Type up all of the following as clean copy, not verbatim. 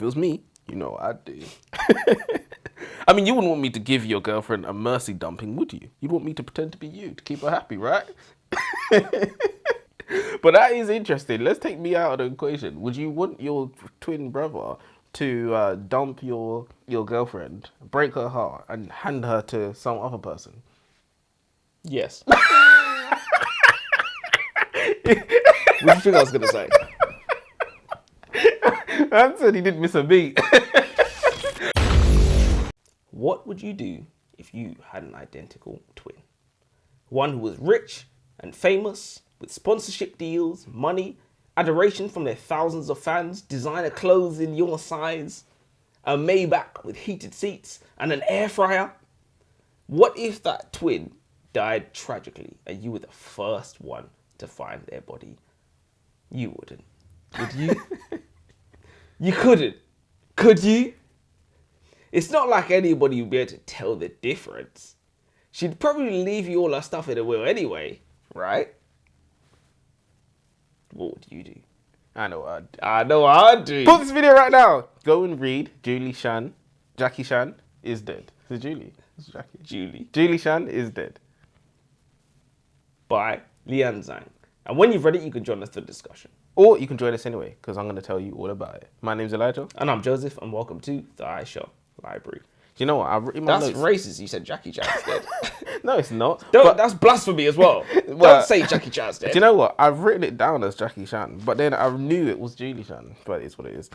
it was me, you know what I'd do. I mean, you wouldn't want me to give your girlfriend a mercy dumping, would you? You'd want me to pretend to be you to keep her happy, right? But that is interesting. Let's take me out of the equation. Would you want your twin brother to dump your girlfriend, break her heart, and hand her to some other person? Yes. What do you think I was going to say? I said he didn't miss a beat. What would you do if you had an identical twin? One who was rich and famous, with sponsorship deals, money, adoration from their thousands of fans, designer clothes in your size, a Maybach with heated seats, and an air fryer. What if that twin died tragically and you were the first one to find their body? You wouldn't, would you? You couldn't, could you? It's not like anybody would be able to tell the difference. She'd probably leave you all her stuff in a will anyway, right? What would you do? I know what I'd do. Pause this video right now. Go and read Jackie Chan is dead. Is it Julie? It's Jackie. Julie Chan is dead. By Liann Zhang. And when you've read it, you can join us for the discussion. Or you can join us anyway, because I'm going to tell you all about it. My name's Elijah. And I'm Joseph, and welcome to the iShow Library. You know what? I've written my That's notes. racist. You said Jackie Chan's dead. No, it's not. That's blasphemy as well. Don't say Jackie Chan's dead. Do you know what? I've written it down as Jackie Chan, but then I knew it was Julie Chan, but it's what it is.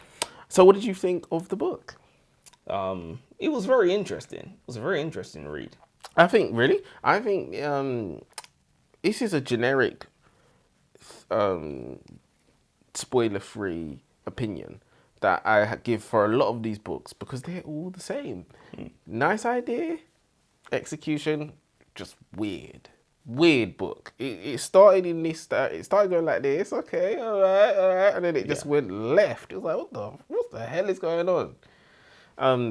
So what did you think of the book? It was very interesting. It was a very interesting read. I think this is a generic, spoiler-free opinion that I give for a lot of these books because they're all the same. Nice idea, execution, just weird. Weird book. It started in this, it started going like this, okay, all right, and then it just went left. It was like, what the hell is going on?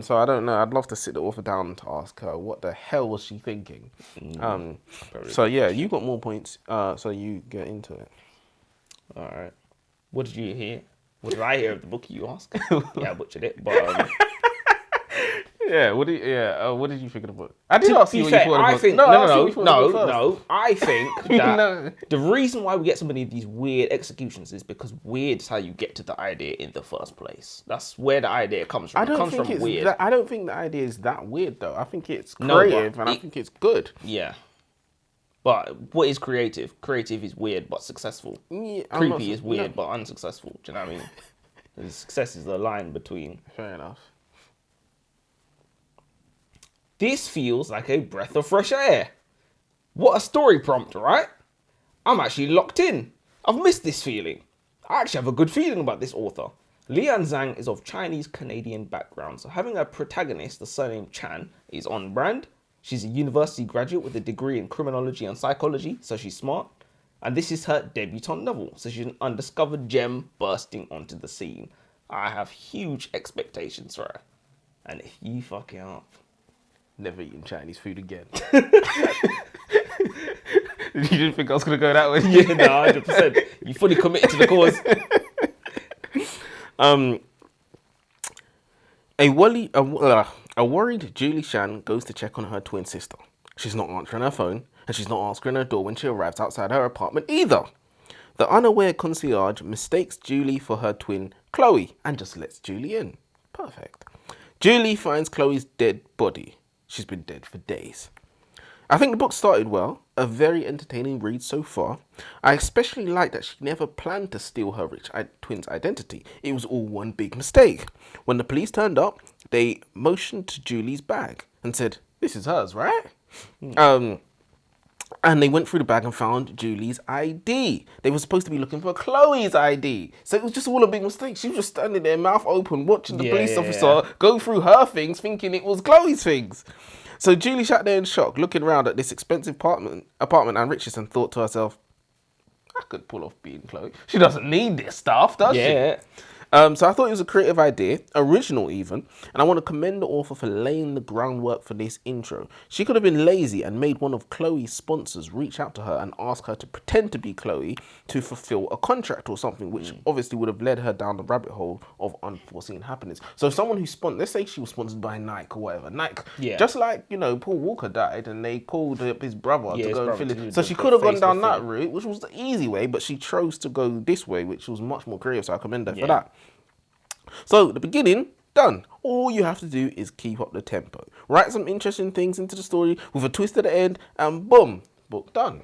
So I don't know. I'd love to sit the author down to ask her what the hell was she thinking. So yeah, you got more points. So you get into it. All right. What did you hear? What did I hear of the book, you ask? Yeah, I butchered it, but... What did you think of the book? I did ask you what you thought of the book. No. I think that the reason why we get so many of these weird executions is because weird is how you get to the idea in the first place. That's where the idea comes from. It comes from weird. I don't think the idea is that weird, though. I think it's creative, and I think it's good. Yeah. But what is creative? Creative is weird but successful. Yeah, creepy is weird but unsuccessful. Do you know what I mean? And success is the line between. Fair enough. This feels like a breath of fresh air. What a story prompt, right? I'm actually locked in. I've missed this feeling. I actually have a good feeling about this author. Liann Zhang is of Chinese-Canadian background, so having a protagonist, the surname Chan, is on brand. She's a university graduate with a degree in criminology and psychology, so she's smart. And this is her debutante novel, so she's an undiscovered gem bursting onto the scene. I have huge expectations for her. And if you fuck it up... Never eating Chinese food again. You didn't think I was going to go that way? Yeah, no, 100%. You fully committed to the cause. A worried Julie Chan goes to check on her twin sister. She's not answering her phone, and she's not answering her door when she arrives outside her apartment either. The unaware concierge mistakes Julie for her twin, Chloe, and just lets Julie in. Perfect. Julie finds Chloe's dead body. She's been dead for days. I think the book started well, a very entertaining read so far. I especially like that she never planned to steal her rich twin's identity. It was all one big mistake. When the police turned up, they motioned to Julie's bag and said, "This is hers, right?" And they went through the bag and found Julie's ID. They were supposed to be looking for Chloe's ID. So it was just all a big mistake. She was just standing there, mouth open, watching the police officer go through her things, thinking it was Chloe's things. So Julie sat there in shock, looking around at this expensive apartment and riches, and thought to herself, I could pull off being Chloe. She doesn't need this stuff, does she? So I thought it was a creative idea, original even, and I want to commend the author for laying the groundwork for this intro. She could have been lazy and made one of Chloe's sponsors reach out to her and ask her to pretend to be Chloe to fulfill a contract or something, which obviously would have led her down the rabbit hole of unforeseen happenings. So someone who let's say she was sponsored by Nike or whatever, Nike, just like, you know, Paul Walker died and they called up his brother to go and fill it. So she could have gone down that route, which was the easy way, but she chose to go this way, which was much more creative, so I commend her for that. So the beginning, done. All you have to do is keep up the tempo. Write some interesting things into the story with a twist at the end, and boom, book done.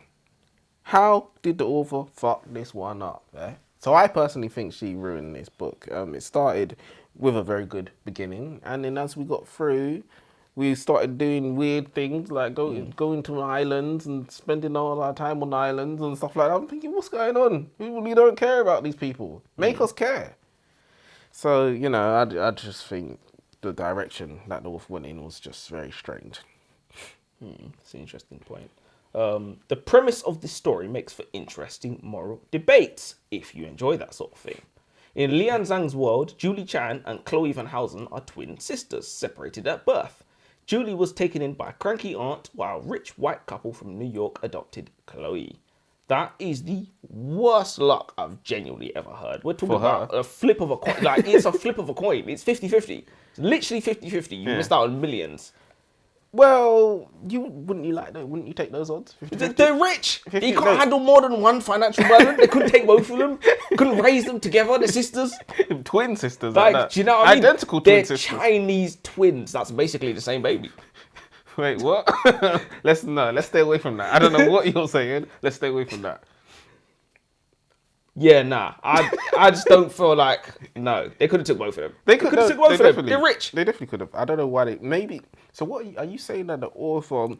How did the author fuck this one up? So I personally think she ruined this book. It started with a very good beginning, and then as we got through, we started doing weird things like going to islands and spending all our time on islands and stuff like that. I'm thinking, what's going on? We don't care about these people. Make us care. So, you know, I just think the direction that the author went in was just very strange. That's an interesting point. The premise of this story makes for interesting moral debates, if you enjoy that sort of thing. In Liann Zhang's world, Julie Chan and Chloe Van Housen are twin sisters, separated at birth. Julie was taken in by a cranky aunt, while a rich white couple from New York adopted Chloe. That is the worst luck I've genuinely ever heard. We're talking about a flip of a coin. Like, it's a flip of a coin. It's 50-50. It's literally 50-50. You missed out on millions. Well, wouldn't you take those odds? 50-50? They're rich. You can't handle more than one financial burden. They couldn't take both of them. Couldn't raise them together. They're sisters. Twin sisters. Like that. Do you know what I mean? Identical twin sisters. They're Chinese twins. That's basically the same baby. Wait, what? Let's stay away from that. I don't know what you're saying. Let's stay away from that. Yeah, nah. I just don't feel like, no. They could have took both of them. They could have took both of them. They're rich. They definitely could have. I don't know why so what are you saying that the author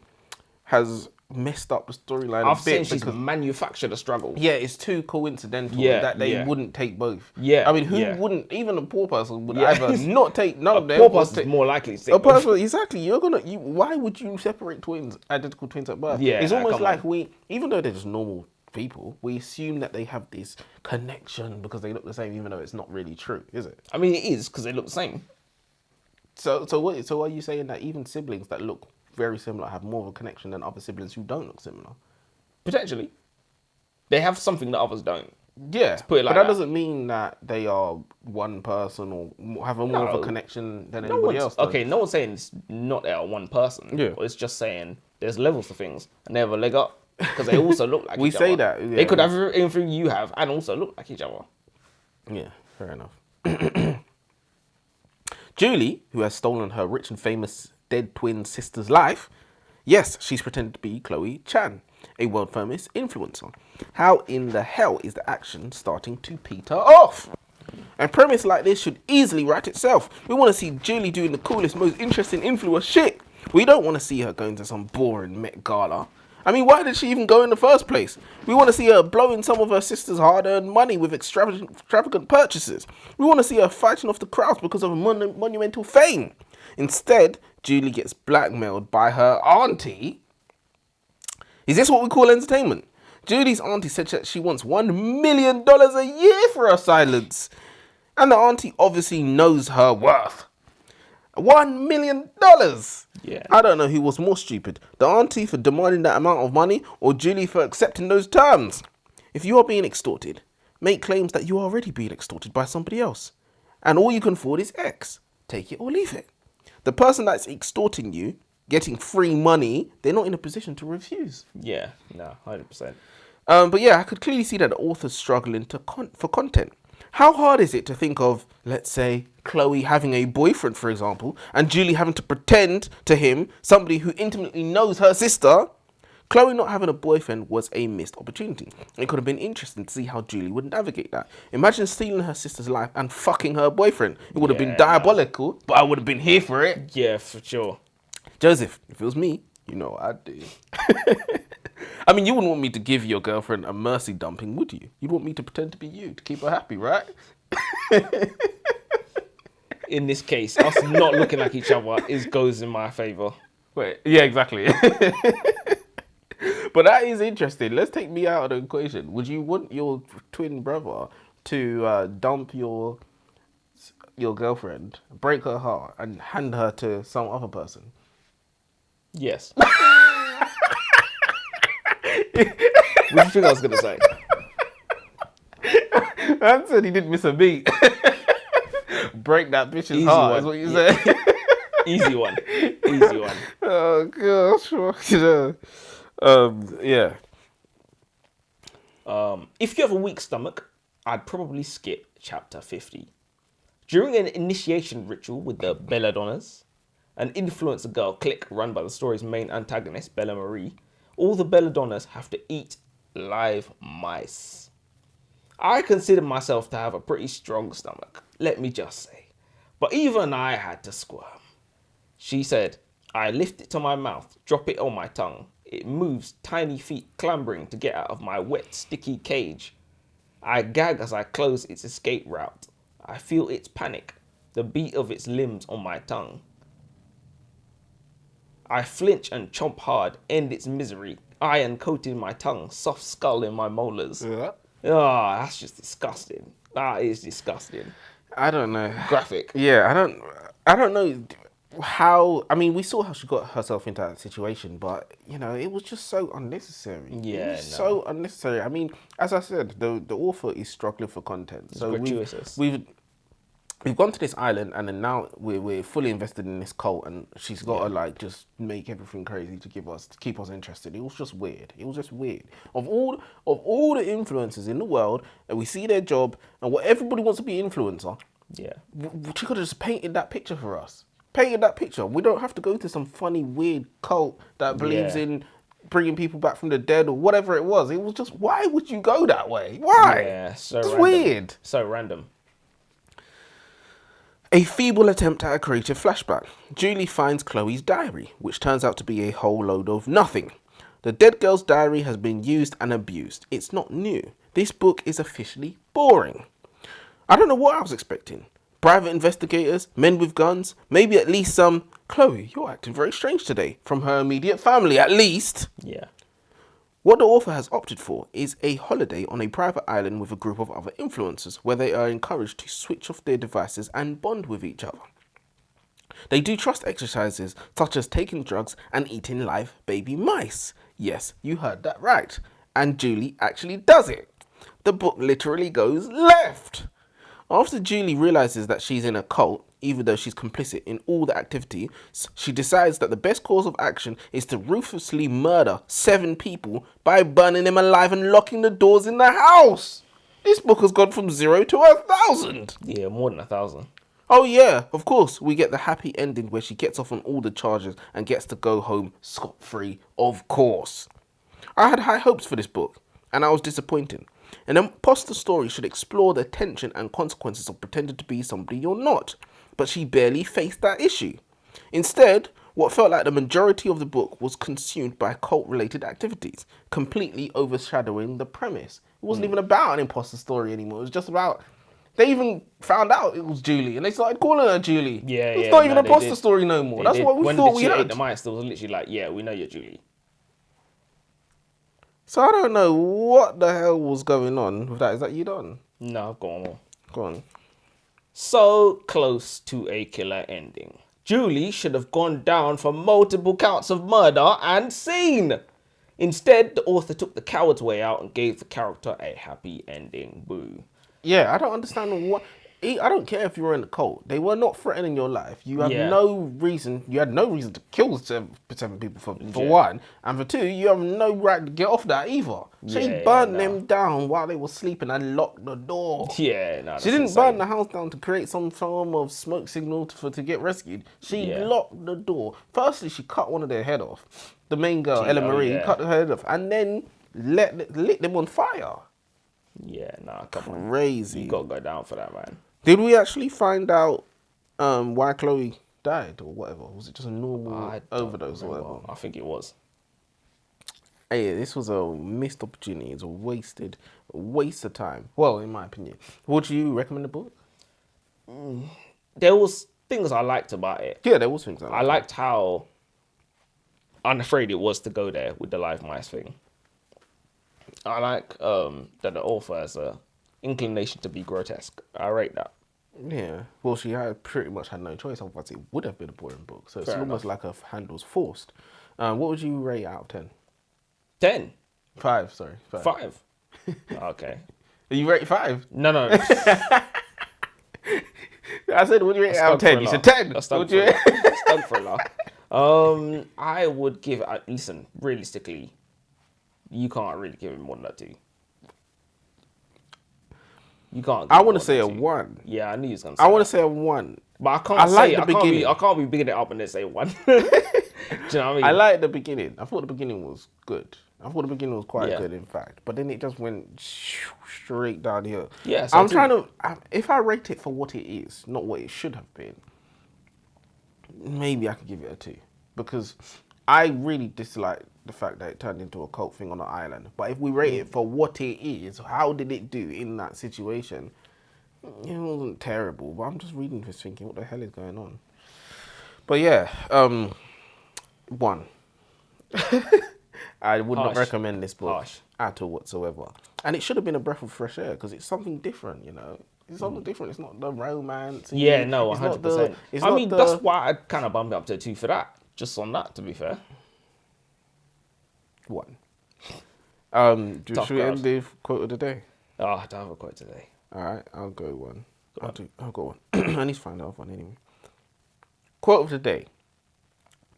has messed up the storyline I've seen she's manufactured a struggle. Yeah, it's too coincidental that they wouldn't take both. Yeah. I mean, who wouldn't? Even a poor person would either not take none of them. A poor person's more likely to take a person, exactly. Why would you separate identical twins at birth? Yeah, it's almost like even though they're just normal people, we assume that they have this connection because they look the same, even though it's not really true, is it? I mean, it is because they look the same. So are you saying that even siblings that look very similar have more of a connection than other siblings who don't look similar? Potentially. They have something that others don't. Yeah, Let's put it like but that doesn't mean that they are one person or have more of a connection than anybody else does. Okay, no one's saying it's not they are one person. Yeah. It's just saying there's levels to things and they have a leg up because they also look like each other. We say that. Yeah. They could have everything you have and also look like each other. Yeah, fair enough. Julie, who has stolen her rich and famous dead twin sister's life, yes, she's pretended to be Chloe Chan, a world famous influencer. How in the hell is the action starting to peter off? A premise like this should easily write itself. We want to see Julie doing the coolest, most interesting influencer shit. We don't want to see her going to some boring Met Gala. I mean, why did she even go in the first place? We want to see her blowing some of her sister's hard-earned money with extravagant purchases. We want to see her fighting off the crowds because of a monumental fame. Instead, Julie gets blackmailed by her auntie. Is this what we call entertainment? Julie's auntie said that she wants $1 million a year for her silence. And the auntie obviously knows her worth. $1 million! Yeah. I don't know who was more stupid, the auntie for demanding that amount of money or Julie for accepting those terms. If you are being extorted, make claims that you are already being extorted by somebody else. And all you can afford is X. Take it or leave it. The person that's extorting you, getting free money, they're not in a position to refuse. Yeah, no, 100%. But yeah, I could clearly see that the author's struggling for content. How hard is it to think of, let's say, Chloe having a boyfriend, for example, and Julie having to pretend to him, somebody who intimately knows her sister? Chloe not having a boyfriend was a missed opportunity. It could have been interesting to see how Julie would navigate that. Imagine stealing her sister's life and fucking her boyfriend. It would have been diabolical, but I would have been here for it. Yeah, for sure. Joseph, if it was me, you know what I'd do. I mean, you wouldn't want me to give your girlfriend a mercy dumping, would you? You'd want me to pretend to be you, to keep her happy, right? In this case, us not looking like each other goes in my favour. Wait, yeah, exactly. But that is interesting. Let's take me out of the equation. Would you want your twin brother to dump your abuse your girlfriend, break her heart, and hand her to some other person? Yes. What do you think I was gonna say? Man said he didn't miss a beat. Break that bitch's Easy heart one. is what you Yeah. said. Easy one. Easy one. Oh gosh, yeah. If you have a weak stomach, I'd probably skip chapter 50. During an initiation ritual with the Belladonnas, an influencer girl clique run by the story's main antagonist, Bella Marie, all the Belladonnas have to eat live mice. I consider myself to have a pretty strong stomach, let me just say. But even I had to squirm. She said, I lift it to my mouth, drop it on my tongue. It moves, tiny feet clambering to get out of my wet, sticky cage. I gag as I close its escape route. I feel its panic, the beat of its limbs on my tongue. I flinch and chomp hard, end its misery. Iron coating my tongue, soft skull in my molars. Yeah. Oh, that's just disgusting. That is disgusting. I don't know. Graphic. Yeah, I don't know how. I mean, we saw how she got herself into that situation, but you know, it was just so unnecessary. Yeah, it was so unnecessary. I mean, as I said, the author is struggling for content. It's So gratuitous. we've gone to this island, and then now we're fully invested in this cult, and she's got to like just make everything crazy to keep us interested. It was just weird. It was just weird. Of all the influencers in the world, and we see their job, and what everybody wants to be influencer. Yeah. She could have just painted that picture for us. Painted that picture. We don't have to go to some funny, weird cult that believes in bringing people back from the dead or whatever it was. It was just, why would you go that way? Why? Yeah, so it's random. weird. So random. A feeble attempt at a creative flashback. Julie finds Chloe's diary, which turns out to be a whole load of nothing. The dead girl's diary has been used and abused. It's not new. This book is officially boring. I don't know what I was expecting. Private investigators, men with guns, maybe at least some, Chloe, you're acting very strange today, from her immediate family at least. Yeah. What the author has opted for is a holiday on a private island with a group of other influencers where they are encouraged to switch off their devices and bond with each other. They do trust exercises such as taking drugs and eating live baby mice. Yes, you heard that right. And Julie actually does it. The book literally goes left. After Julie realizes that she's in a cult, even though she's complicit in all the activity, she decides that the best course of action is to ruthlessly murder 7 people by burning them alive and locking the doors in the house. This book has gone from 0 to 1,000. Yeah, more than 1,000. Oh yeah, of course, we get the happy ending where she gets off on all the charges and gets to go home scot-free, of course. I had high hopes for this book, and I was disappointed. An imposter story should explore the tension and consequences of pretending to be somebody you're not, but she barely faced that issue. Instead, what felt like the majority of the book was consumed by cult-related activities, completely overshadowing the premise. It wasn't even about an imposter story anymore, it was just about... They even found out it was Julie, and they started calling her Julie. Yeah, it's not even an imposter story no more. That's what we thought we had. When had. ate the mice, it was literally like, yeah, we know you're Julie. So I don't know what the hell was going on with that. Is that you done? No, I've got one more. Go on. So close to a killer ending. Julie should have gone down for multiple counts of murder and seen. Instead, the author took the coward's way out and gave the character a happy ending. Boo. Yeah, I don't understand what... I don't care if you were in a cult. They were not threatening your life. You have no reason... You had no reason to kill seven people for one. And for two, you have no right to get off that either. She burnt them down while they were sleeping and locked the door. Yeah, no, she didn't burn the house down to create some form of smoke signal to get rescued. She locked the door. Firstly, she cut one of their head off. The main girl, Ella Marie, cut her head off. And then lit them on fire. Yeah, nah, come on. Crazy. You gotta go down for that, man. Did we actually find out why Chloe died or whatever? Was it just a normal overdose or whatever? I think it was. Hey, this was a missed opportunity. It's a waste of time. Well, in my opinion. Would you recommend the book? There was things I liked about it. Yeah, there was things I liked how unafraid it was to go there with the live mice thing. I like that the author has a inclination to be grotesque. I rate that. Yeah. Well, she had pretty much had no choice. Otherwise, it would have been a boring book. So it's Fair almost enough. like her hand was forced. What would you rate out of 10? 10. 5, sorry. 5. 5. Okay. You rate 5? No, no. I said, would you rate it out of 10? You said 10. Would you? Stuck for a laugh. I would give it. Listen, realistically, you can't really give it more than that 2. You can't. I want to say a 1. Yeah, I knew you was gonna say. I want to say a 1. But I can't I like say the I can't beginning. be. I can't be bigging it up and then say 1. Do you know what I mean? I liked the beginning. I thought the beginning was good. I thought the beginning was quite Yeah. good, in fact. But then it just went straight downhill. Yeah, so I'm too. trying to. If I rate it for what it is, not what it should have been, maybe I could give it a 2. Because I really dislike the fact that it turned into a cult thing on an island. But if we rate it for what it is, how did it do in that situation? It wasn't terrible. But I'm just reading this thinking, what the hell is going on? But yeah, 1. I would not Harsh. recommend this book Harsh. at all whatsoever. And it should have been a breath of fresh air because it's something different, you know. It's something different. It's not the romance. Yeah, no, it's not 100%. it's I not mean, the- that's why I kind of bumped it up to a 2 for that. Just on that, to be fair. 1. Tough Should we end crowd. the quote of the day? Oh, I don't have a quote today. All right, I'll go 1. I'll go 1. I need to find out one anyway. Quote of the day: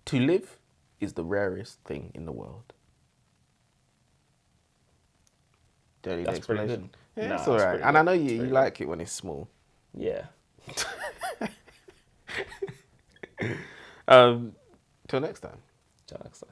"To live is the rarest thing in the world." Don't need That's pretty explanation. good. Yeah, Nah, it's all that's right. pretty And I good. know That's you pretty like it when it's small. Yeah. Till next time. Till next time.